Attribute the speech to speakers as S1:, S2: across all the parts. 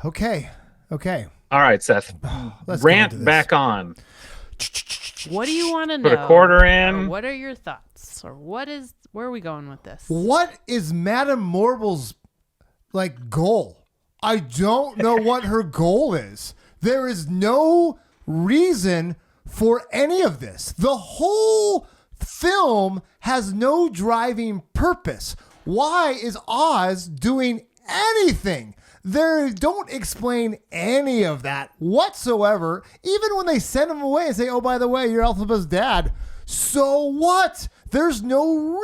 S1: Okay.
S2: All right, Seth.
S1: Let's go into
S2: Rant
S1: this.
S2: back on.
S3: What do you want to know?
S2: Put a quarter in.
S3: Or what are your thoughts? Or where are we going with this?
S1: What is Madame Morble's goal? I don't know what her goal is. There is no reason for any of this. The whole film has no driving purpose. Why is Oz doing anything? They don't explain any of that whatsoever. Even when they send him away and say, oh, by the way, you're Elphaba's dad. So what? There's no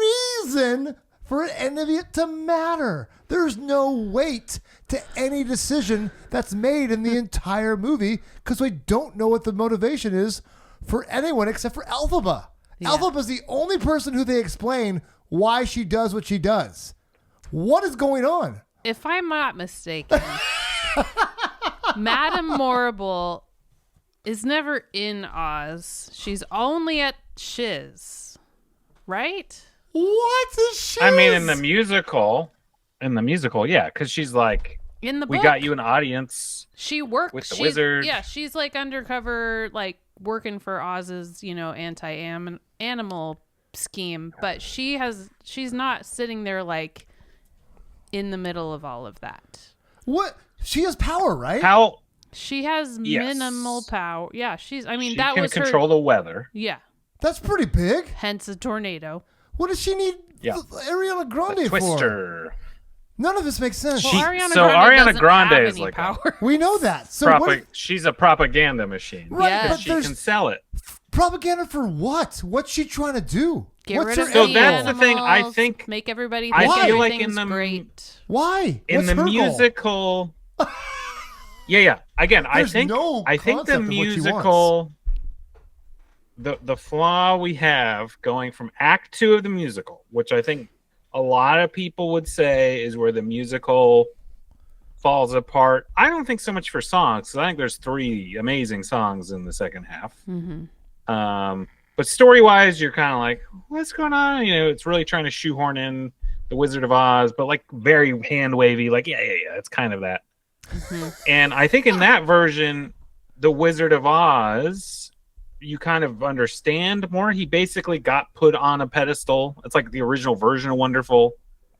S1: reason for any of it to matter. There's no weight to any decision that's made in the entire movie because we don't know what the motivation is for anyone except for Elphaba. Yeah. Elphaba's the only person who they explain why she does what she does. What is going on?
S3: If I'm not mistaken, Madame Morrible is never in Oz. She's only at Shiz, right?
S1: What is Shiz?
S2: I mean, in the musical, yeah, because she's like,
S3: in the book,
S2: we got you an audience.
S3: She works
S2: with the wizard.
S3: Yeah, she's like undercover, like working for Oz's, anti-animal scheme. But she's not sitting there like in the middle of all of that.
S1: What? She has power, right?
S2: How?
S3: She has minimal power. Yeah, she that was her
S2: control the weather.
S3: Yeah.
S1: That's pretty big.
S3: Hence a tornado.
S1: What does she need Ariana Grande
S2: Twister.
S1: for? None of this makes sense.
S3: Well, Ariana Grande is like power.
S1: We know that. So
S2: she's a propaganda machine.
S1: Right,
S3: yes.
S1: but
S2: she can sell it.
S1: Propaganda for what? What's she trying to do?
S3: Get
S1: What's
S3: rid
S1: her
S3: of
S2: So
S3: the
S2: that's
S3: animals,
S2: the thing. I think
S3: make everybody
S2: I
S3: think
S2: feel like
S3: everything's
S2: in the
S3: great.
S1: Why?
S2: In
S1: What's
S2: the
S1: her
S2: musical. Yeah. Again, I think the musical. The flaw we have going from Act 2 of the musical, which I think a lot of people would say is where the musical falls apart. I don't think so much for songs, because I think there's 3 amazing songs in the second half.
S3: Mm-hmm.
S2: But story-wise, you're kind of like, what's going on? It's really trying to shoehorn in the Wizard of Oz, but like very hand-wavy, like, yeah, it's kind of that. Mm-hmm. And I think in that version, the Wizard of Oz, you kind of understand more. He basically got put on a pedestal. It's like the original version of Wonderful.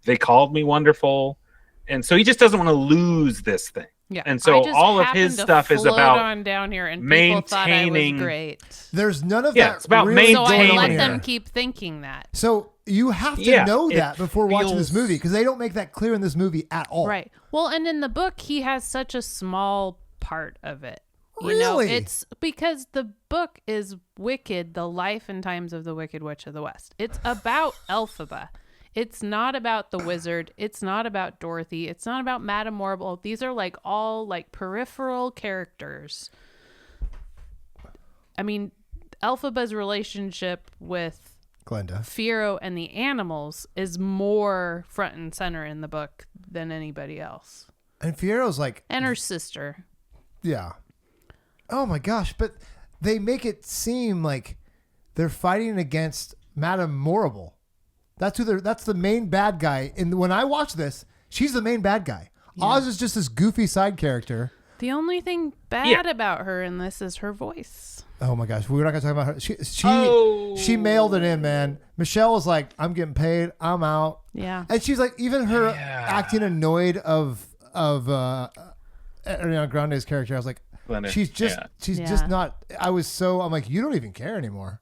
S2: They called me Wonderful. And so he just doesn't want to lose this thing.
S3: Yeah.
S2: And so all of his stuff is about
S3: on down here and people thought I was great.
S1: There's none of that.
S2: Yeah, it's about
S1: really
S2: maintaining.
S3: So I let them keep thinking that.
S1: So you have to know that before watching this movie, because they don't make that clear in this movie at all.
S3: Right. Well, and in the book, he has such a small part of it.
S1: Really?
S3: It's because the book is Wicked, the life and times of the Wicked Witch of the West. It's about Elphaba. It's not about the wizard. It's not about Dorothy. It's not about Madame Morrible. These are like all like peripheral characters. I mean, Elphaba's relationship with
S1: Glenda,
S3: Fiyero, and the animals is more front and center in the book than anybody else.
S1: And Fiero's like...
S3: And her sister.
S1: Yeah. Oh my gosh, but they make it seem like they're fighting against Madame Morrible. That's the main bad guy. And when I watch this, she's the main bad guy. Yeah. Oz is just this goofy side character.
S3: The only thing bad about her in this is her voice.
S1: Oh my gosh, we're not gonna talk about her. She mailed it in, man. Michelle was like, "I'm getting paid. I'm out."
S3: Yeah,
S1: and she's like, even her acting annoyed of Ariana Grande's character. I was like, she's just not. I'm like, you don't even care anymore.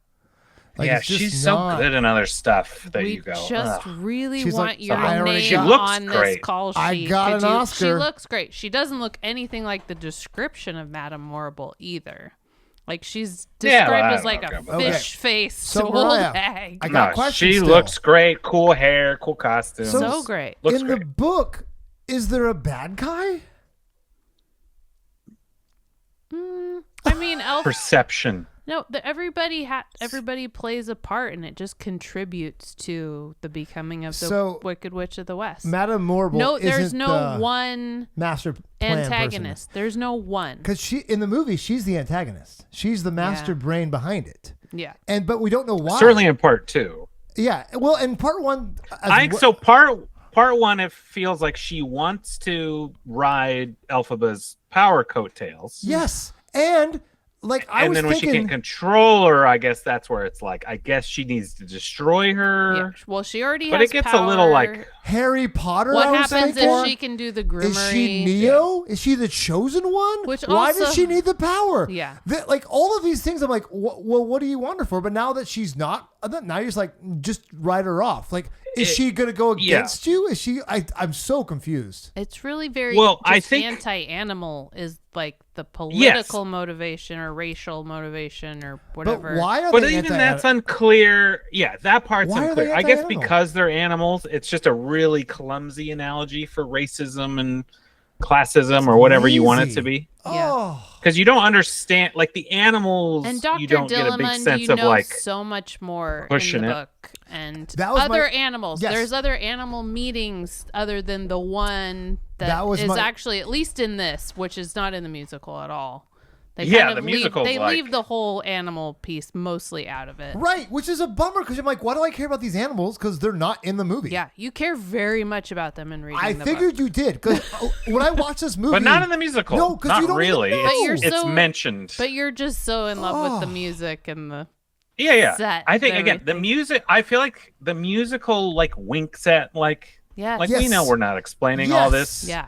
S1: Like,
S2: she's so good in other stuff that you go.
S3: We just really
S1: she's
S3: want
S1: like,
S3: your name
S2: she looks
S3: on
S2: great.
S3: this call sheet.
S1: I got an Oscar.
S3: She looks great. She doesn't look anything like the description of Madame Morrible either. Like, she's described as like a fish face old hag.
S1: I got questions.
S2: She looks great. Cool hair, cool costume.
S3: So great.
S1: In the book, is there a bad guy?
S3: I mean,
S2: perception.
S3: No, everybody plays a part, and it just contributes to the becoming of the Wicked Witch of the West.
S1: Madame Morrible.
S3: No, there's no one
S1: master plan
S3: antagonist.
S1: person.
S3: There's no one.
S1: Because in the movie, she's the antagonist. She's the master brain behind it.
S3: Yeah.
S1: But we don't know why.
S2: Certainly in part 2.
S1: Yeah. Well, in part 1,
S2: part one, it feels like she wants to ride Elphaba's power coattails.
S1: Yes, and like I
S2: and
S1: was
S2: then when
S1: thinking,
S2: she can't control her, I guess that's where it's like, I guess she needs to destroy her.
S3: Yeah. Well, she already
S2: But
S3: has
S2: it gets
S3: power.
S2: a little like,
S1: Harry Potter.
S3: What
S1: I was
S3: happens
S1: thinking,
S3: if she can do the groomery?
S1: Is she Neo? Is she the chosen one?
S3: Which
S1: Why
S3: also-
S1: does she need the power?
S3: Yeah.
S1: Like all of these things, I'm like, well, what do you want her for? But now that she's not, now you're just like, just write her off. Like, is she gonna go against you? Is she? I'm so confused.
S3: It's really very
S2: I think
S3: anti-animal is like the political motivation or racial motivation or whatever.
S1: But why are
S2: but
S1: they?
S2: even that's unclear. Yeah, that part's
S1: Why are
S2: unclear.
S1: they
S2: I guess
S1: anti-animal?
S2: because they're animals, it's just a really clumsy analogy for racism and classism or whatever you want it to be.
S1: Oh,
S2: Because you don't understand, like the animals,
S3: And Dr.
S2: you don't get a big
S3: Dillamond,
S2: sense
S3: you
S2: of
S3: know
S2: like
S3: so much more
S2: pushing
S3: in the
S2: it.
S3: book, and
S1: That was
S3: other
S1: my-
S3: animals.
S1: Yes.
S3: There's other animal meetings other than the one
S1: That was
S3: is
S1: my-
S3: actually, at least in this, which is not in the musical at all. They
S2: Yeah,
S3: kind
S2: the
S3: of
S2: musical's
S3: They
S2: like-
S3: leave the whole animal piece mostly out of it.
S1: right. Which is a bummer because I'm like, why do I care about these animals? Because they're not in the movie.
S3: Yeah, you care very much about them in reading
S1: I
S3: the
S1: figured
S3: book.
S1: you did because when I watched this movie,
S2: but not in the musical.
S1: No, 'cause
S2: not
S1: you don't even
S2: really.
S1: know.
S3: But you're
S2: It's
S3: so-
S2: mentioned.
S3: But you're just so in love with the
S1: Oh.
S3: music and the
S2: yeah.
S3: set
S2: I think
S3: and
S2: again, the
S3: everything.
S2: music. I feel like the musical like winks at like
S3: Yes.
S2: we
S1: Yes.
S2: know we're not explaining all this.
S3: Yeah.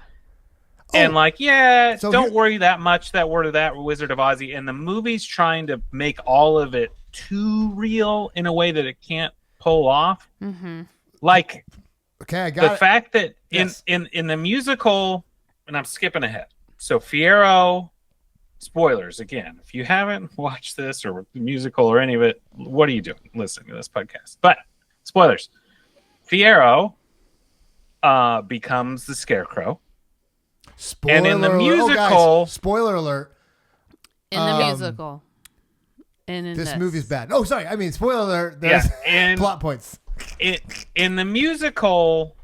S2: And
S1: Oh,
S2: like,
S1: So
S2: don't
S1: here-
S2: worry that much that word of that Wizard of Ozzy. And the movie's trying to make all of it too real in a way that it can't pull off.
S3: Mm-hmm.
S2: Like
S1: okay, I
S2: the
S1: got it.
S2: fact that
S1: Yes.
S2: in the musical, and I'm skipping ahead. So Fiyero, spoilers again. If you haven't watched this or the musical or any of it, what are you doing listening to this podcast? But spoilers. Fiyero becomes the Scarecrow.
S1: Spoiler
S2: and in the
S1: alert. Oh,
S2: musical-
S1: guys, spoiler alert.
S3: In the
S1: Um,
S3: musical. And in
S1: This movie's bad. Oh, sorry. I mean, spoiler alert.
S2: Yeah,
S1: There's
S2: and
S1: plot points.
S2: in the musical,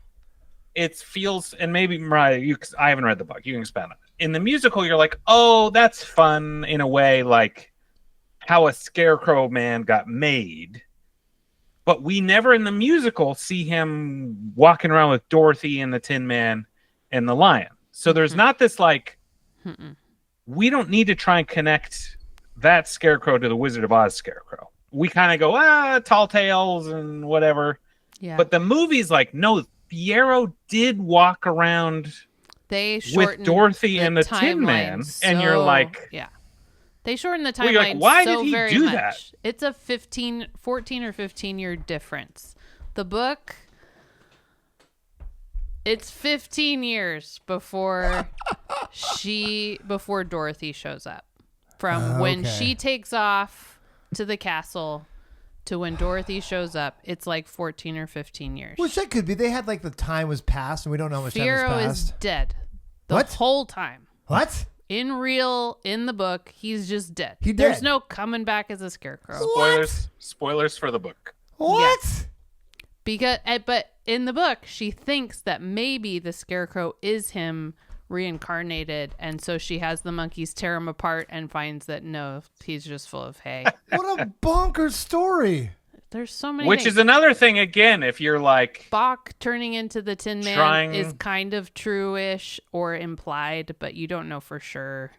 S2: it feels, and maybe Mariah, I haven't read the book. You can expand on it. In the musical, you're like, oh, that's fun in a way, like how a Scarecrow man got made. But we never in the musical see him walking around with Dorothy and the Tin Man and the Lion. So there's not this like, we don't need to try and connect that Scarecrow to the Wizard of Oz Scarecrow. We kind of go, tall tales and whatever.
S3: Yeah.
S2: But the movie's like, no, Fiyero did walk around
S3: they
S2: with
S3: shortened
S2: Dorothy and the Tin
S3: timeline
S2: Man. And you're
S3: so-
S2: like,
S3: yeah. They shortened the
S2: Well, you're
S3: timeline
S2: like, why
S3: so
S2: did he
S3: very
S2: do
S3: much.
S2: that?
S3: It's a 14 or 15 year difference. The book, it's 15 years before before Dorothy shows up. From when
S1: Okay.
S3: she takes off to the castle to when Dorothy shows up, it's like 14 or 15 years.
S1: Which that could be. They had like the time was passed, and we don't know how much time
S3: Fiyero
S1: has
S3: is
S1: passed.
S3: dead the
S1: What?
S3: whole time.
S1: What?
S3: In the book, he's just dead.
S1: He
S3: There's
S1: dead.
S3: no coming back as a scarecrow.
S2: spoilers for the book.
S1: What?
S3: But in the book, she thinks that maybe the scarecrow is him reincarnated, and so she has the monkeys tear him apart and finds that no, he's just full of hay.
S1: What a bonkers story.
S3: There's so many
S2: Which
S3: things.
S2: is another thing, again, if you're like,
S3: Bach turning into the Tin Man
S2: Trying-
S3: is kind of true-ish or implied, but you don't know for sure.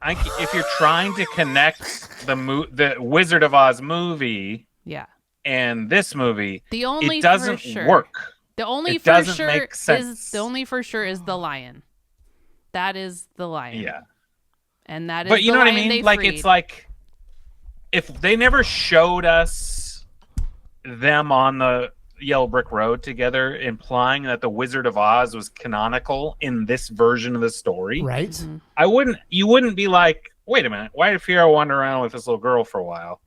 S2: if you're trying to connect the Wizard of Oz movie
S3: Yeah.
S2: and this movie,
S3: The only
S2: it doesn't
S3: for sure,
S2: work.
S3: The only
S2: It
S3: for
S2: doesn't
S3: sure
S2: make sense.
S3: is the lion. That is the lion.
S2: Yeah.
S3: And that is
S2: But you
S3: the
S2: know what I
S3: lion they
S2: mean? Like,
S3: freed.
S2: it's like, if they never showed us them on the Yellow Brick Road together, implying that the Wizard of Oz was canonical in this version of the story,
S1: Right?
S3: Mm-hmm.
S2: you wouldn't be like, wait a minute, why did Fiyero wander around with this little girl for a while?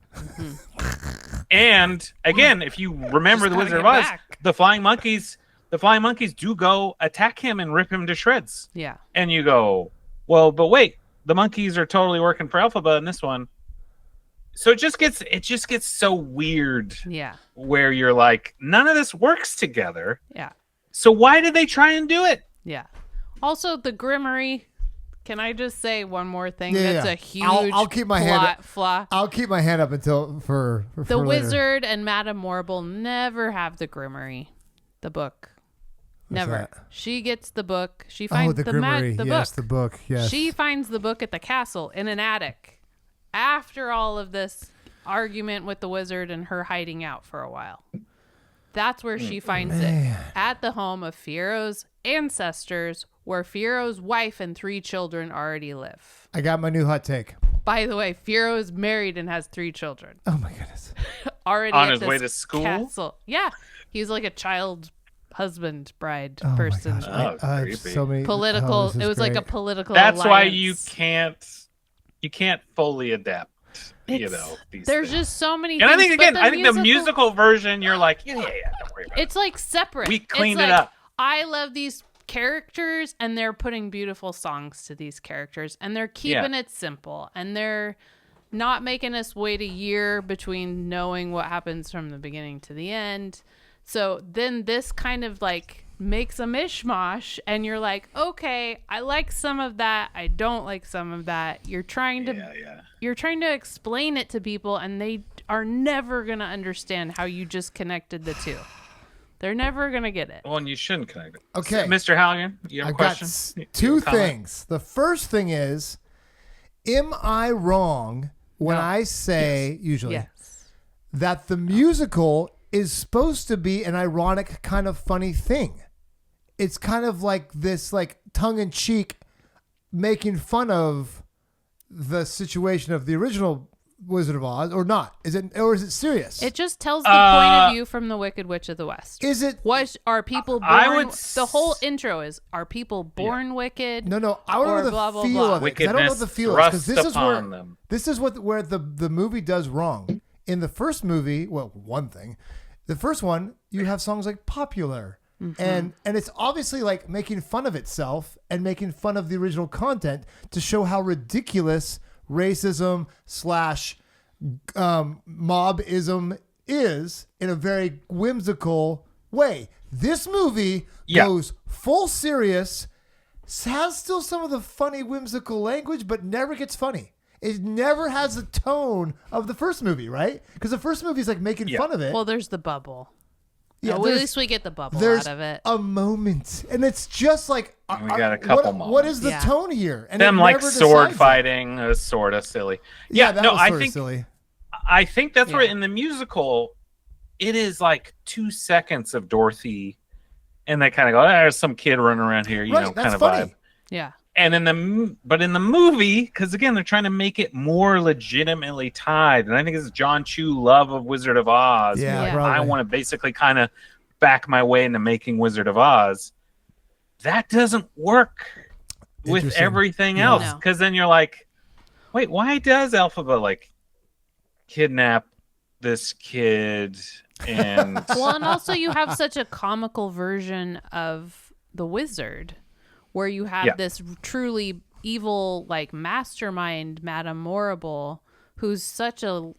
S2: And again, if you remember
S3: Just
S2: the
S3: gotta
S2: Wizard of
S3: get
S2: Oz,
S3: back.
S2: the flying monkeys do go attack him and rip him to shreds.
S3: Yeah.
S2: And you go, well, but wait, the monkeys are totally working for Elphaba in this one. So it just gets so weird
S3: Yeah.
S2: where you're like, none of this works together.
S3: Yeah.
S2: So why did they try and do it?
S3: Yeah. Also, the Grimmery. Can I just say one more thing?
S1: Yeah,
S3: That's
S1: yeah.
S3: a huge
S1: I'll keep my
S3: plot
S1: hand.
S3: flaw.
S1: I'll keep my hand up until for
S3: The
S1: later.
S3: Wizard and Madame Morrible never have the Grimmery. The book. Never.
S1: that?
S3: She gets the book. She
S1: Oh,
S3: finds
S1: the
S3: the
S1: Grimmery. Yes,
S3: book.
S1: the book. Yes.
S3: She finds the book at the castle in an attic after all of this argument with the wizard and her hiding out for a while. That's where she finds it, at the home of Fiero's ancestors, where Fiero's wife and 3 children already live.
S1: I got my new hot take.
S3: By the way, Fiero is married and has 3 children.
S1: Oh my goodness.
S3: Already
S2: On
S3: at
S2: his
S3: this
S2: way to school?
S3: castle. Yeah, he's like a child husband bride
S1: Oh
S3: person.
S1: my gosh. I have
S2: creepy.
S1: so many
S3: Political.
S1: oh, this is
S3: It was like a
S1: great.
S3: political.
S2: That's why you
S3: alliance.
S2: can't fully adapt.
S3: It's-
S2: These
S3: There's
S2: things.
S3: just so many.
S2: And I
S3: things,
S2: think
S3: but
S2: again, I think the musical version, you're like, yeah, don't worry about it.
S3: It's like separate.
S2: We cleaned
S3: It's
S2: it
S3: like,
S2: up.
S3: I love these characters, and they're putting beautiful songs to these characters, and they're keeping it simple, and they're not making us wait a year between knowing what happens from the beginning to the end. So then this kind of like makes a mishmash, and you're like, okay, I like some of that, I don't like some of that. You're trying to explain it to people, and they are never gonna understand how you just connected the two. They're never gonna get it.
S2: Well, and you shouldn't connect it.
S1: Okay.
S2: So, Mr. Halligan, you have a
S1: I've got
S2: question? You
S1: two
S2: have a comment?
S1: things. The first thing is, am I wrong when
S3: No.
S1: I say, usually,
S3: Yes.
S1: that the musical is supposed to be an ironic kind of funny thing? It's kind of like this, like, tongue-in-cheek making fun of the situation of the original Wizard of Oz, or not? Is it serious?
S3: It just tells the point of view from the Wicked Witch of the West.
S1: Is it?
S3: What are people born?
S2: I would
S3: The whole intro is: Are people born wicked?
S1: No. I want to
S3: or
S1: know the
S3: blah, blah,
S1: feel
S3: blah.
S1: of it. 'Cause I don't know what the
S2: Wickedness
S1: feel is, because
S2: thrust upon them.
S1: this is where the movie does wrong. In the first movie, well, one thing, the first one, you have songs like "Popular," and it's obviously like making fun of itself and making fun of the original content to show how ridiculous racism / mobism is in a very whimsical way. This movie goes full serious, has still some of the funny whimsical language, but never gets funny. It never has the tone of the first movie, right? Because the first movie is like making fun of it.
S3: Well, there's the bubble.
S1: Yeah,
S3: At
S1: there's-
S3: least we get the bubble
S1: there's
S3: out of it.
S1: a moment, and it's just like
S2: We got a couple
S1: what is the
S3: Yeah.
S1: tone here? And
S2: Them
S1: it
S2: like
S1: never
S2: sword
S1: decides it.
S2: fighting is sort of silly.
S1: Yeah, that
S2: no,
S1: was
S2: I
S1: sort of
S2: think
S1: silly.
S2: I think that's where
S3: Yeah.
S2: in the musical, it is like 2 seconds of Dorothy, and they kind of go, there's some kid running around here, you
S1: Right,
S2: know,
S1: that's
S2: kind of
S1: funny.
S2: vibe.
S3: Yeah.
S2: And in the movie, because again, they're trying to make it more legitimately tied, and I think it's John Chu love of Wizard of Oz.
S1: Yeah,
S3: Yeah.
S1: probably.
S2: I want to basically kind of back my way into making Wizard of Oz. That doesn't work with
S1: Interesting.
S2: everything
S1: Yeah.
S2: else,
S3: No.
S2: because then you're like, wait, why does Elphaba like kidnap this kid? And
S3: Well, and also you have such a comical version of the wizard, where you have this truly evil, like mastermind, Madame Morrible, who's such a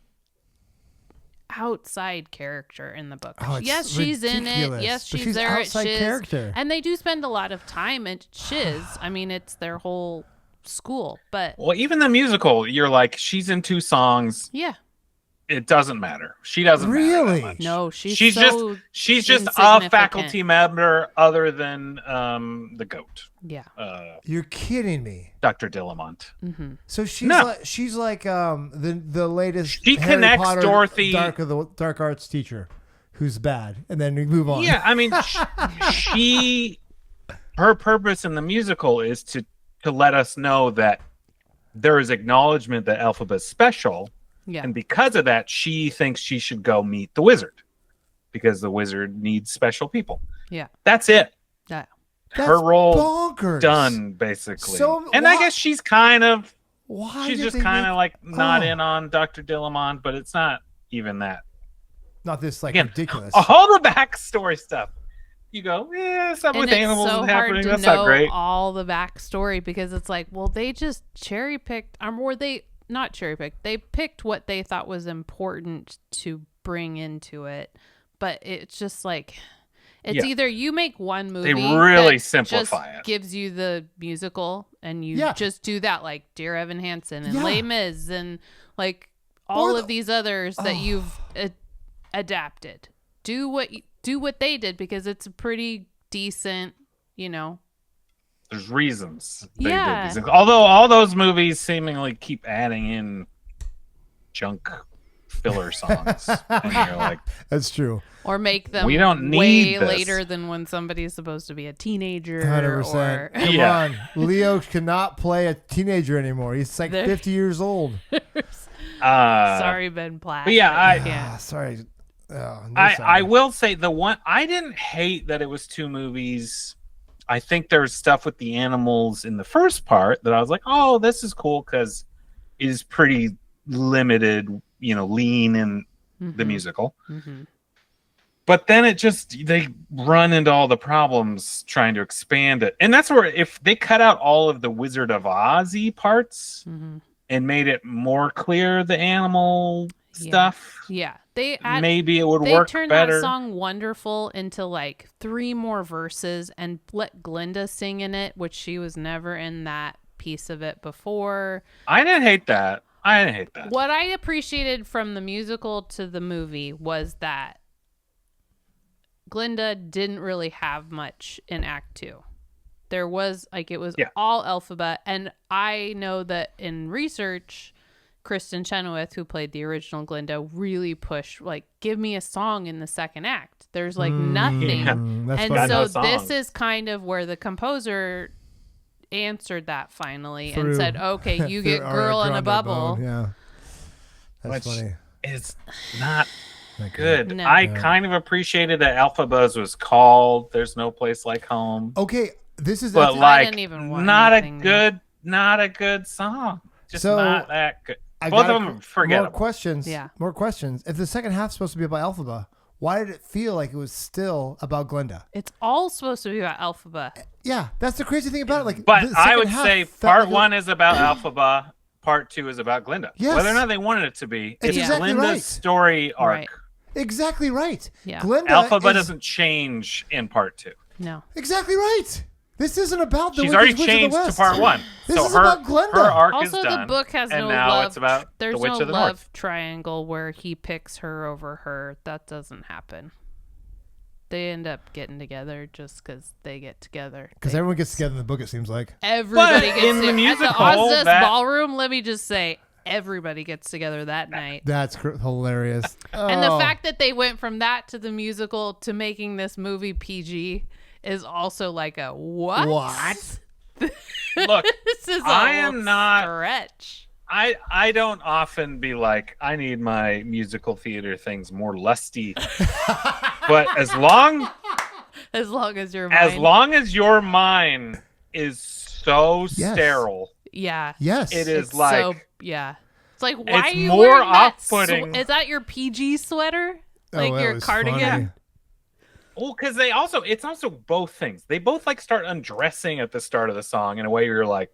S3: outside character in the book.
S1: Oh, it's
S3: yes, she's in it.
S1: ridiculous,
S3: Yes,
S1: but
S3: she's
S1: she's
S3: there at
S1: outside
S3: Shiz.
S1: character.
S3: And they do spend a lot of time at Shiz. I mean, it's their whole school. But
S2: well, even the musical, you're like, she's in 2 songs.
S3: yeah,
S2: It doesn't matter. She doesn't matter that
S1: Really?
S2: much.
S3: no, she's
S2: just a
S3: insignificant.
S2: faculty member other than the goat,
S3: Yeah.
S1: You're kidding me.
S2: Dr. Dillamont.
S1: So she's
S2: No.
S1: like the latest
S2: She
S1: Harry
S2: connects
S1: Potter
S2: Dorothy-
S1: dark arts teacher who's bad, and then we move on.
S2: Yeah, I mean, her purpose in the musical is to let us know that there is acknowledgement that Elphaba is special,
S3: Yeah.
S2: and because of that, she thinks she should go meet the wizard because the wizard needs special people.
S3: Yeah.
S2: That's it.
S3: Yeah.
S1: That's
S2: Her role
S1: bonkers.
S2: done, basically.
S1: So
S2: and I
S1: why-
S2: guess she's kind of
S1: Why
S2: she's
S1: did
S2: just
S1: they
S2: kind of
S1: make-
S2: like not
S1: Oh.
S2: in on Dr. Dillamont, but it's not even that.
S1: not this like
S2: Again,
S1: ridiculous.
S2: all the backstory stuff. You go, yeah, stuff
S3: And
S2: with
S3: it's
S2: animals
S3: so
S2: is
S3: hard
S2: happening.
S3: to
S2: That's
S3: know
S2: not great.
S3: all the backstory, because it's like, well, they just cherry picked, or they not cherry picked. They picked what they thought was important to bring into it, but it's just like, it's
S2: Yeah.
S3: either you make one movie
S2: really
S3: that
S2: simplify
S3: just
S2: it.
S3: gives you the musical, and you
S1: Yeah.
S3: just do that, like Dear Evan Hansen and
S1: Yeah.
S3: Les Mis and like all
S1: Or
S3: of these others that you've adapted. Do what they did, because it's a pretty decent,
S2: There's reasons they
S3: Yeah.
S2: did these things. Although all those movies seemingly keep adding in junk filler songs. And you're like,
S1: That's true.
S3: or make them
S2: We don't
S3: way
S2: need this.
S3: later than when somebody's supposed to be a teenager.
S1: 100%.
S3: Or
S1: Come
S2: Yeah.
S1: on. Leo cannot play a teenager anymore. He's like
S3: There-
S1: 50 years old.
S3: Sorry, Ben Platt.
S2: but yeah,
S3: but
S2: I-
S3: you can't.
S1: Sorry. Oh, no
S2: I
S1: sorry.
S2: will say the one I didn't hate that it was 2 movies. I think there's stuff with the animals in the first part that I was like, oh, this is cool because it is pretty limited, lean in the musical.
S3: Mhm.
S2: But then they run into all the problems trying to expand it. And that's where if they cut out all of the Wizard of Oz-y parts
S3: Mhm.
S2: and made it more clear the animal
S3: Yeah.
S2: stuff,
S3: Yeah,
S2: maybe it would
S3: they
S2: work
S3: turned
S2: better.
S3: that song "Wonderful" into like 3 more verses and let Glinda sing in it, which she was never in that piece of it before.
S2: I didn't hate that.
S3: What I appreciated from the musical to the movie was that Glinda didn't really have much in Act 2. There was it was all Elphaba, and I know that in research, Kristen Chenoweth, who played the original Glinda, really pushed give me a song in the second act. There's nothing.
S2: Yeah.
S1: That's
S3: And
S1: funny.
S2: no
S3: so
S2: songs.
S3: this is kind of where the composer answered that finally
S1: Through-
S3: and said, okay, you get
S1: through
S3: Girl in a
S1: Ariana
S3: Bubble.
S1: Grande, yeah. That's
S2: Which-
S1: funny.
S2: It's not
S1: Okay.
S2: good.
S3: No.
S2: I kind of appreciated that Elphabuzz was called "There's No Place Like Home,"
S1: Okay, this is
S2: but
S3: I didn't even want
S2: not
S3: anything
S2: not a good song. Just
S1: So,
S2: not that good.
S1: I
S2: Both
S1: got
S2: of them are forgettable.
S1: More questions.
S3: Yeah.
S1: More questions. If the second half's supposed to be about Elphaba, why did it feel like it was still about Glinda?
S3: It's all supposed to be about Elphaba.
S1: Yeah, that's the crazy thing about it.
S2: But
S1: the
S2: I
S1: second
S2: would
S1: half
S2: say
S1: felt
S2: part
S1: like it-
S2: 1 is about Elphaba, part 2 is about Glinda.
S1: Yes.
S2: Whether or not they wanted it to be,
S1: It's
S2: it's
S1: exactly
S2: Glinda's
S1: right.
S2: story arc.
S3: Right.
S1: Exactly right.
S3: Yeah.
S1: Glinda
S2: Elphaba
S1: is
S2: doesn't change in part 2.
S3: No.
S1: exactly right. This isn't about the
S2: She's
S1: Wicked
S2: already
S1: Witch of the
S2: changed to
S1: West.
S2: part 1.
S1: This
S2: so
S1: is
S2: her,
S1: about Glinda.
S2: her arc
S3: Also,
S2: is
S3: the
S2: done.
S3: book has
S2: and
S3: no
S2: now
S3: love.
S2: it's about
S3: There's
S2: the Witch
S3: no
S2: of the
S3: love
S2: North.
S3: triangle where he picks her over her. That doesn't happen. They end up getting together just because they get together.
S1: Because everyone gets together in the book, it seems like.
S3: Everybody
S2: But
S3: gets
S2: in the
S3: together.
S2: musical,
S3: At the Oz's
S2: that-
S3: Ballroom, let me just say, everybody gets together that night.
S1: That's hilarious.
S3: And the
S1: Oh.
S3: fact that they went from that to the musical to making this movie PG is also like a what?
S1: What?
S2: Look,
S3: This is a
S2: I am not-
S3: stretch.
S2: I don't often be like, I need my musical theater things more lusty. But as long
S3: As long as you're
S2: as your mind is so
S1: Yes.
S2: sterile,
S3: yeah.
S1: Yes.
S2: it is
S3: It's
S2: like
S3: so, yeah. It's like, why
S2: It's
S3: are you
S2: more
S3: wearing that
S2: off-putting.
S3: is that your PG sweater?
S1: Oh,
S3: Like
S1: that
S3: your
S1: was
S3: cardigan?
S1: funny.
S2: well, because it's also both things. They both start undressing at the start of the song in a way you're like,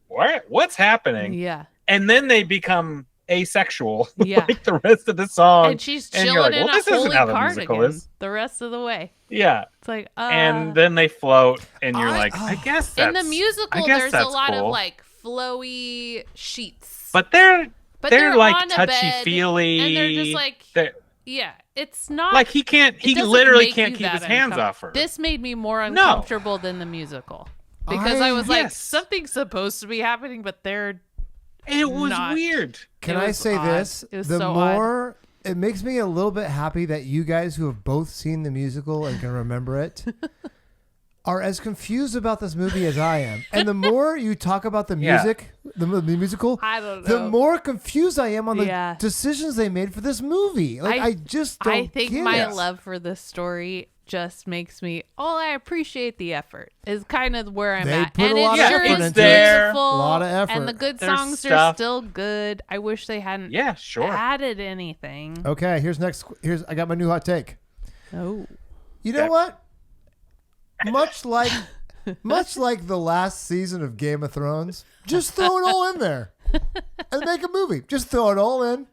S2: what's happening?
S3: Yeah.
S2: And then they become asexual
S3: Yeah.
S2: like the rest of the song.
S3: And she's
S2: and
S3: chilling
S2: you're like,
S3: in
S2: well,
S3: a
S2: this isn't
S3: holy
S2: how the musical
S3: cardigan
S2: is.
S3: the rest of the way.
S2: Yeah.
S3: It's like,
S2: And then they float and you're
S1: I-
S2: like, I guess that's
S3: in the
S2: I
S3: musical,
S2: guess
S3: there's a
S2: that's
S3: lot of
S2: cool.
S3: like flowy sheets.
S2: But they're
S3: they're
S2: like
S3: on a
S2: touchy
S3: bed,
S2: feely.
S3: and they're just like,
S2: They're-
S3: yeah, it's not
S2: like he
S3: it
S2: literally
S3: doesn't
S2: can't
S3: make
S2: keep
S3: you
S2: his
S3: that
S2: hands
S3: uncom-
S2: off her.
S3: This made me more uncomfortable than the musical because I was like,
S2: Yes.
S3: something's supposed to be happening, but they're
S2: It was
S3: not.
S2: weird.
S1: Can
S3: It
S1: I
S3: was
S1: say
S3: odd.
S1: this?
S3: It was
S1: The
S3: so
S1: more it makes me a little bit happy that you guys who have both seen the musical and can remember it are as confused about this movie as I am. And the more you talk about the
S2: Yeah.
S1: music, the musical,
S3: I don't
S1: the
S3: know.
S1: more confused I am on the
S3: Yeah.
S1: decisions they made for this movie. Like I just don't
S3: I think
S1: get
S3: my
S1: it.
S3: love for this story just makes me. Oh, I appreciate the effort. Is kind of where I'm
S1: They
S3: at,
S1: put
S3: and
S1: a lot
S3: it
S1: of
S3: sure
S1: effort
S3: is
S1: into
S2: it.
S3: beautiful.
S1: A lot of effort.
S3: and the good
S2: There's
S3: songs are
S2: stuff.
S3: still good. I wish they hadn't
S2: Yeah, sure.
S3: added anything.
S1: Okay, here's I got my new hot take.
S3: Oh,
S1: You know
S2: Okay.
S1: what? Much like the last season of Game of Thrones, just throw it all in there and make a movie. Just throw it all in.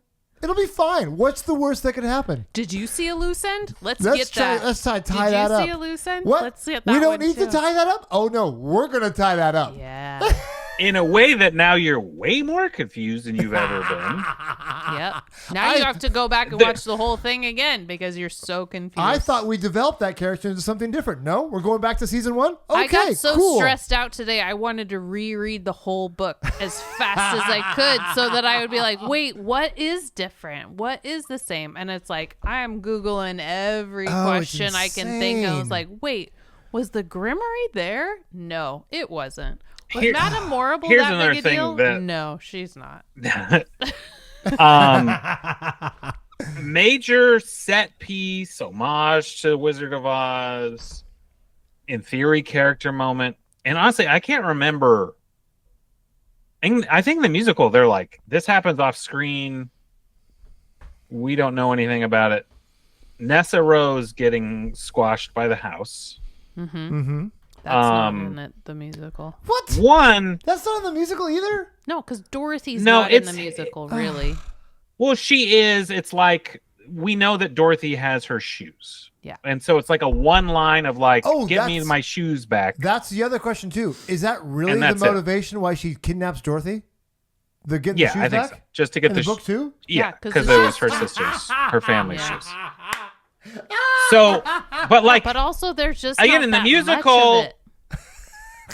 S1: It'll be fine. What's the worst that could happen?
S3: did you see a loose end? Let's
S1: Let's
S3: get that.
S1: Let's tie
S3: Did
S1: that
S3: you
S1: up.
S3: see a loose end?
S1: What?
S3: Let's get that.
S1: We don't
S3: one
S1: need to
S3: too.
S1: tie that up? Oh no, we're gonna tie that up.
S3: Yeah.
S2: in a way that now you're way more confused than you've ever been.
S3: Yep. Now you have to go back and watch the whole thing again because you're so confused.
S1: I thought we developed that character into something different. No, we're going back to season 1. Okay,
S3: I got so
S1: cool.
S3: stressed out today. I wanted to reread the whole book as fast as I could so that I would be like, wait, what is different? What is the same? And it's like, I am Googling every question I can think of. I was like, wait, was the Grimoire there? No, it wasn't. Was Madame Morrible
S2: here's
S3: that
S2: another
S3: big a
S2: thing
S3: deal?
S2: that-
S3: No, she's not.
S2: Major set piece, homage to Wizard of Oz, in theory, character moment. And honestly, I can't remember. And I think the musical, they're like, this happens off screen. We don't know anything about it. Nessa Rose getting squashed by the house.
S1: Mm-hmm.
S3: That's not in it, the musical.
S1: What?
S2: One.
S1: That's not in the musical either?
S3: No, because Dorothy's
S2: No,
S3: not in the
S2: it's-
S3: musical, really.
S2: Well, she is. It's like, we know that Dorothy has her shoes.
S3: Yeah.
S2: And so it's like a one line of like, get me
S1: that's-
S2: my shoes back.
S1: That's the other question, too. Is that really
S2: And
S1: the
S2: that's it.
S1: motivation why she kidnaps Dorothy? The getting
S2: Yeah,
S1: the shoes
S2: I think
S1: back?
S2: so. Just to get
S1: In
S2: the
S1: the book, too?
S2: Yeah,
S3: 'cause
S2: because
S3: the
S2: it was her
S3: shoes-
S2: sister's, her family's
S3: Yeah.
S2: shoes. So, but like,
S3: But also, there's just
S2: again,
S3: not
S2: in the
S3: that
S2: musical-
S3: much of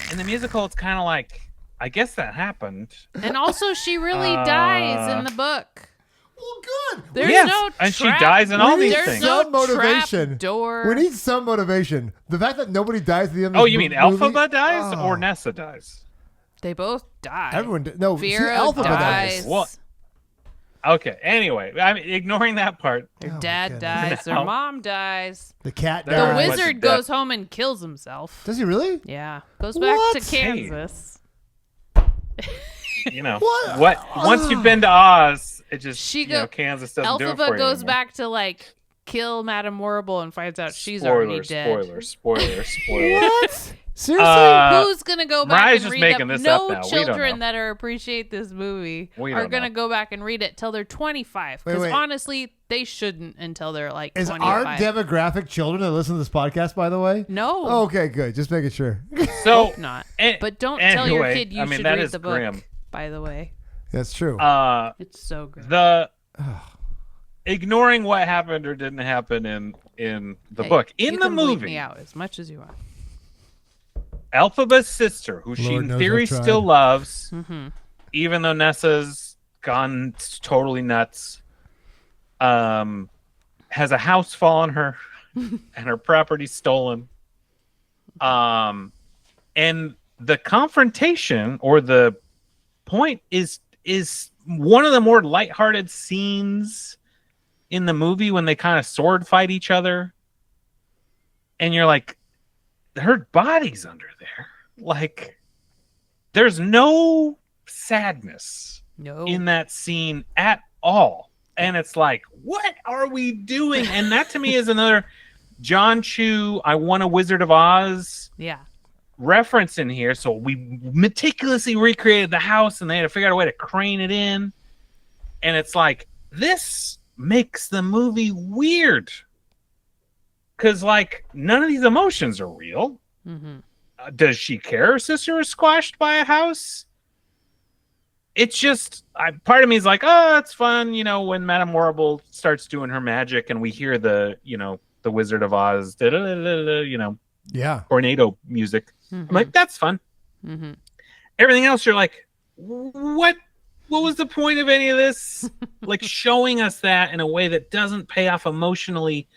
S3: it.
S2: in the musical, it's kind of like, I guess that happened.
S3: And also, she really dies in the book.
S1: Well, good.
S3: There's
S2: Yes,
S3: no
S2: and she
S3: trap-
S2: dies in all
S1: We
S2: these
S1: need
S2: things.
S3: no
S1: some motivation.
S3: trap door.
S1: We need some motivation. The fact that nobody dies at the end of
S2: Oh,
S1: this
S2: you mean
S1: movie-
S2: Elphaba dies
S1: Oh.
S2: or Nessa dies?
S3: They both die.
S1: Everyone no,
S3: Vera
S1: Elphaba
S3: dies.
S1: dies.
S2: What? Okay. Anyway, I'm ignoring that part.
S3: Their
S1: Oh my
S3: dad
S1: goodness.
S3: dies. Their
S2: No.
S3: mom dies.
S1: The cat
S2: The
S3: The
S1: dies.
S2: Right.
S3: wizard
S2: Death.
S3: goes home and kills himself.
S1: Does he really?
S3: Yeah. Goes back
S1: What?
S3: to Kansas.
S2: You know
S1: What?
S2: Once you've been to Oz, it just
S3: She
S2: Kansas doesn't do it for
S3: Elphaba
S2: you
S3: goes
S2: anymore.
S3: back to like kill Madame Morrible and finds out she's already dead.
S2: Spoiler.
S1: What? Seriously?
S3: Who's gonna go back
S2: Mariah's
S3: and
S2: just
S3: read
S2: making
S3: that?
S2: this
S3: No
S2: up now. We don't
S3: children
S2: know.
S3: that are appreciate this movie
S2: We
S3: are
S2: don't
S3: gonna
S2: know.
S3: go back and read it till they're 25. Because
S1: Wait.
S3: honestly, they shouldn't until they're like
S1: Is
S3: 25.
S1: our demographic children that listen to this podcast, by the way?
S3: No,
S1: Okay, good. Just making sure.
S2: So,
S3: hope not.
S2: an-
S3: But don't tell your
S2: anyway,
S3: kid you
S2: I mean,
S3: should
S2: that
S3: read
S2: is
S3: the book.
S2: grim.
S3: By the way,
S1: That's true.
S3: it's so good.
S2: The ignoring what happened or didn't happen in the
S3: Hey,
S2: book in
S3: you
S2: the
S3: can bleep
S2: movie.
S3: me out as much as you want.
S2: Elphaba's sister, who she
S1: Lord
S2: in
S1: knows
S2: theory
S1: I tried.
S2: still loves,
S3: Mm-hmm.
S2: even though Nessa's gone totally nuts, has a house fall on her and her property stolen. And the confrontation or the point is one of the more lighthearted scenes in the movie when they kind of sword fight each other. And you're like, her body's under there. Like, there's no sadness
S3: No.
S2: in that scene at all. And it's like, what are we doing? And that to me is another John Chu, I Want a Wizard of Oz
S3: Yeah.
S2: reference in here. So we meticulously recreated the house and they had to figure out a way to crane it in. And it's like, this makes the movie weird. Because, like, none of these emotions are real.
S3: Mm-hmm.
S2: Does she care her sister was squashed by a house? It's just, part of me is like, oh, it's fun, you know, when Madame Morrible starts doing her magic and we hear the, you know, the Wizard of Oz, you know,
S1: yeah.
S2: tornado music.
S3: Mm-hmm.
S2: I'm like, that's fun.
S3: Mm-hmm.
S2: Everything else, you're like, what was the point of any of this? Like, showing us that in a way that doesn't pay off emotionally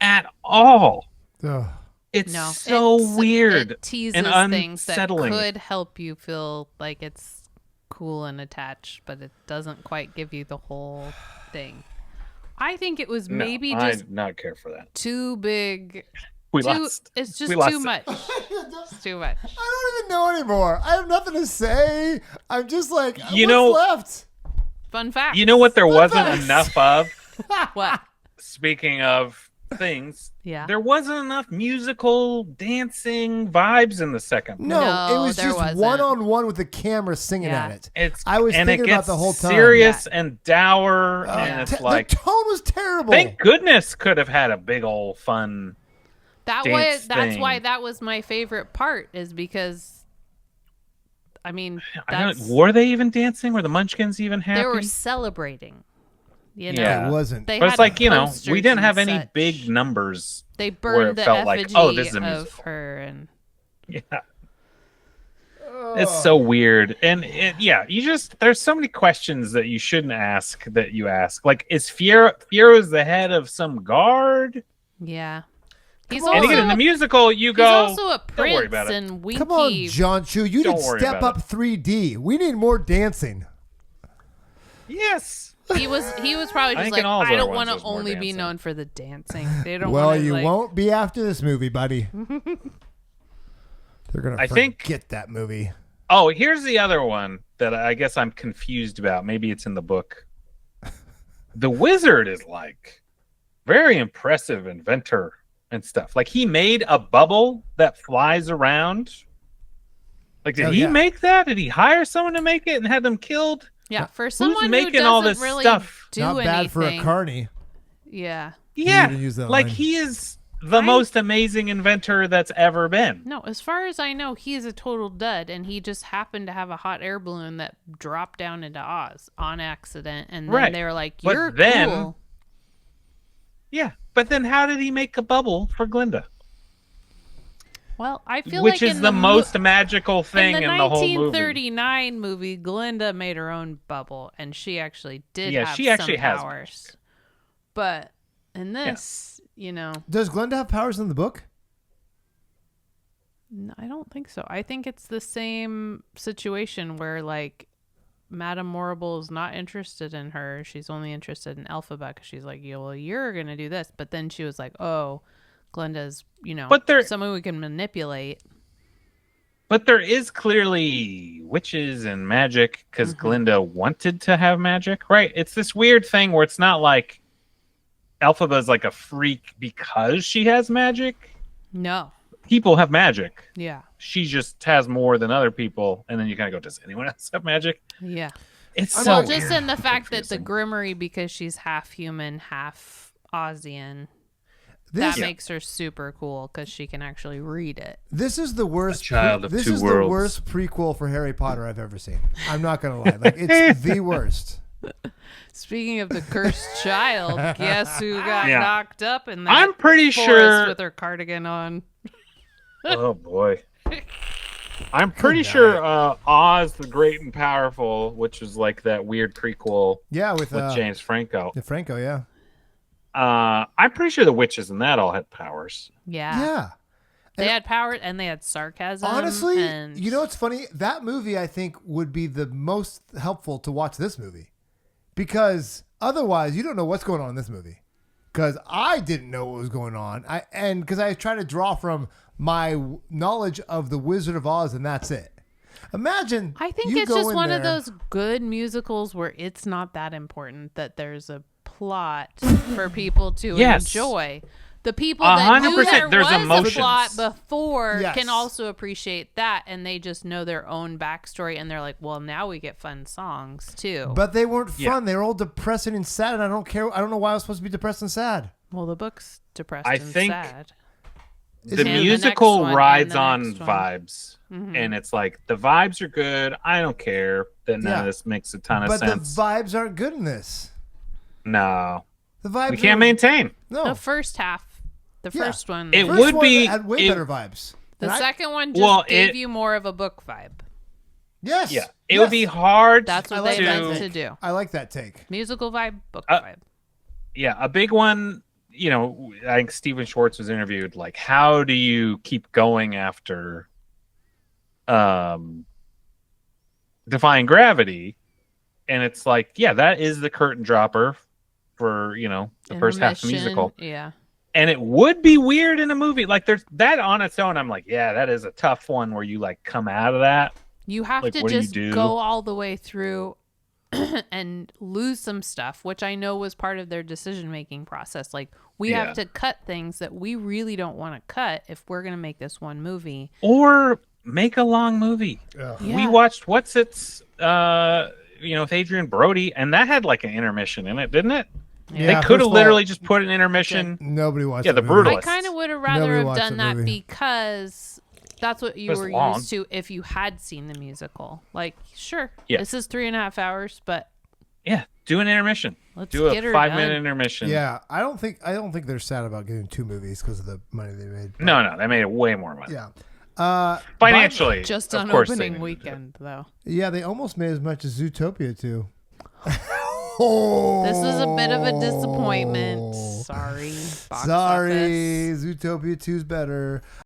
S2: at all.
S1: Ugh.
S2: It's
S3: No,
S2: so weird.
S3: It teases
S2: and
S3: things that
S2: unsettling.
S3: could help you feel like it's cool and attached, but it doesn't quite give you the whole thing. I think it was maybe
S2: no,
S3: just
S2: I do not care for that.
S3: too big.
S2: We
S3: too,
S2: lost.
S3: It's just
S2: We lost
S3: too
S2: it.
S3: much. It's too much.
S1: I don't even know anymore. I have nothing to say. I'm just like,
S2: You
S1: what's
S2: know-
S1: left?
S3: Fun fact.
S2: You know what there wasn't
S1: facts.
S2: enough of?
S3: What?
S2: Speaking of things,
S3: Yeah.
S2: there wasn't enough musical, dancing vibes in the second one.
S1: No,
S3: No,
S1: it was
S3: there
S1: just
S3: wasn't.
S1: one-on-one with the camera singing
S3: Yeah.
S1: at it.
S2: It's
S1: I was
S2: and
S1: thinking
S2: it
S1: about
S2: gets
S1: the whole time.
S2: serious and dour,
S1: Oh,
S2: and it's
S1: the
S2: like,
S1: tone was terrible.
S2: thank goodness could have had a big old fun.
S3: That
S2: dance
S3: was that's
S2: thing.
S3: why that was my favorite part, is because I mean,
S2: were they even dancing? Were the Munchkins even happy?
S3: they were celebrating. You know,
S2: Yeah.
S1: It wasn't.
S3: They
S2: But
S3: had
S2: it's like, we
S3: posters
S2: didn't have
S3: and
S2: any
S3: such.
S2: big numbers.
S3: They
S2: where
S3: burned
S2: it
S3: the
S2: felt like,
S3: effigy
S2: oh, this is a
S3: of
S2: musical.
S3: her, and
S2: Yeah. It's so weird. And there's so many questions that you shouldn't ask that you ask. Like, is Fiero's the head of some guard?
S3: yeah. He's
S1: Come on.
S2: And again, in the musical, you go,
S3: He's also a
S2: don't worry
S3: prince
S2: about it.
S3: and Winky.
S1: Come on, John Chu. You
S2: Don't
S1: did
S2: worry
S1: Step
S2: about
S1: Up 3D. We need more dancing.
S2: Yes.
S3: He was probably
S2: I
S3: just
S2: think
S3: like,
S2: in all
S3: I
S2: the
S3: don't
S2: other
S3: want to
S2: ones there's more
S3: only be
S2: dancing.
S3: known for the dancing. They don't
S1: Well,
S3: want to,
S1: you
S3: like,
S1: won't be after this movie, buddy. They're going to forget that movie.
S2: Oh, here's the other one that I guess I'm confused about. Maybe it's in the book. The wizard is like very impressive inventor and stuff. Like, he made a bubble that flies around. Like, did he make that? Did he hire someone to make it and have them killed?
S3: Yeah, for someone who
S2: making
S3: doesn't
S2: all this
S3: really
S2: stuff?
S3: do
S1: Not
S3: anything.
S1: bad for a carny.
S3: Yeah.
S2: Yeah,
S1: even use that
S2: like
S1: line.
S2: he is the most amazing inventor that's ever been.
S3: No, as far as I know, he is a total dud, and he just happened to have a hot air balloon that dropped down into Oz on accident, and then they were like, "You're cool."
S2: Yeah, but then how did he make a bubble for Glinda?
S3: Well, I feel
S2: Which
S3: like
S2: is
S3: in
S2: the most magical thing
S3: in
S2: in the whole movie.
S3: 1939 movie, Glinda made her own bubble, and she actually did have
S2: she actually
S3: some
S2: has
S3: powers. But in this,
S1: Does Glenda have powers in the book?
S3: No, I don't think so. I think it's the same situation where, like, Madame Morrible is not interested in her. She's only interested in Elphaba because she's like, well, you're going to do this. But then she was like, oh, Glenda's, someone we can manipulate.
S2: But there is clearly witches and magic because Glinda wanted to have magic, right? It's this weird thing where it's not like Elphaba's like a freak because she has magic.
S3: No.
S2: People have magic.
S3: Yeah.
S2: She just has more than other people. And then you kind of go, does anyone else have magic?
S3: Yeah.
S2: It's so
S3: just
S2: weird.
S3: in the fact that the Grimmery, because she's half human, half Ozian, that makes her super cool because she can actually read it.
S1: This is the worst.
S2: This is
S1: the worst prequel for Harry Potter I've ever seen. I'm not gonna lie, like it's the worst.
S3: Speaking of the cursed child, guess who got knocked up in that
S2: I'm pretty
S3: forest
S2: sure
S3: with her cardigan on?
S2: Oh boy. I'm pretty sure Oz the Great and Powerful, which is like that weird prequel
S1: with
S2: James Franco.
S1: Franco, yeah.
S2: I'm pretty sure the witches in that all had powers.
S3: Yeah. They had power and they had sarcasm.
S1: Honestly,
S3: and...
S1: you know what's funny? That movie, I think, would be the most helpful to watch this movie. Because otherwise, you don't know what's going on in this movie. Because I didn't know what was going on. Because I try to draw from my knowledge of The Wizard of Oz, and that's it. Imagine.
S3: I think it's just one of those good musicals where it's not that important that there's a plot for people to enjoy. The people that knew there was a plot before can also appreciate that, and they just know their own backstory, and they're like, well, now we get fun songs too.
S1: But they weren't fun. They were all depressing and sad, and I don't care. I don't know why I was supposed to be depressed and sad.
S3: Well, the book's depressed
S2: I
S3: and
S2: think
S3: sad.
S2: The musical rides on vibes. Mm-hmm. And it's like, the vibes are good. I don't care that none of this makes a ton of sense.
S1: But the vibes aren't good in this.
S2: No.
S1: The vibes
S2: we can't maintain.
S1: No.
S3: The first half. The first one.
S2: It would be.
S1: Had way better vibes.
S3: The second one just gave you more of a book vibe.
S1: Yes.
S2: Yeah. It would be hard.
S3: That's what they meant to do.
S1: I like that take.
S3: Musical vibe, book vibe.
S2: Yeah. A big one, I think Stephen Schwartz was interviewed. Like, how do you keep going after Defying Gravity? And it's like, that is the curtain dropper for, the first half of the musical.
S3: Yeah.
S2: And it would be weird in a movie. Like, there's that on its own. I'm like, that is a tough one where you like come out of that.
S3: You have to just go all the way through and lose some stuff, which I know was part of their decision-making process. Like, we have to cut things that we really don't want to cut if we're going to make this one movie.
S2: Or make a long movie. Yeah. We watched with Adrian Brody, and that had like an intermission in it, didn't it? Yeah, they could have literally just put an intermission.
S1: Nobody watched
S2: the Brutalist.
S3: I kind of would have rather have done that because that's what you
S2: It was
S3: were
S2: long.
S3: used to if you had seen the musical. Like, sure,
S2: Yeah.
S3: this is 3.5 hours, but
S2: Yeah, do an intermission.
S3: Let's
S2: do
S3: get
S2: a
S3: her
S2: 5-minute
S3: done.
S2: intermission.
S1: Yeah, I don't think they're sad about getting 2 movies because of the money they made.
S2: No, they made it way more money.
S1: Yeah.
S2: Financially,
S3: just
S2: of
S3: on
S2: course they
S3: opening
S2: needed it.
S3: weekend, though.
S1: Yeah, they almost made as much as Zootopia 2.
S3: This is a bit of a disappointment. Sorry. Box
S1: Sorry,
S3: office.
S1: Zootopia 2's better.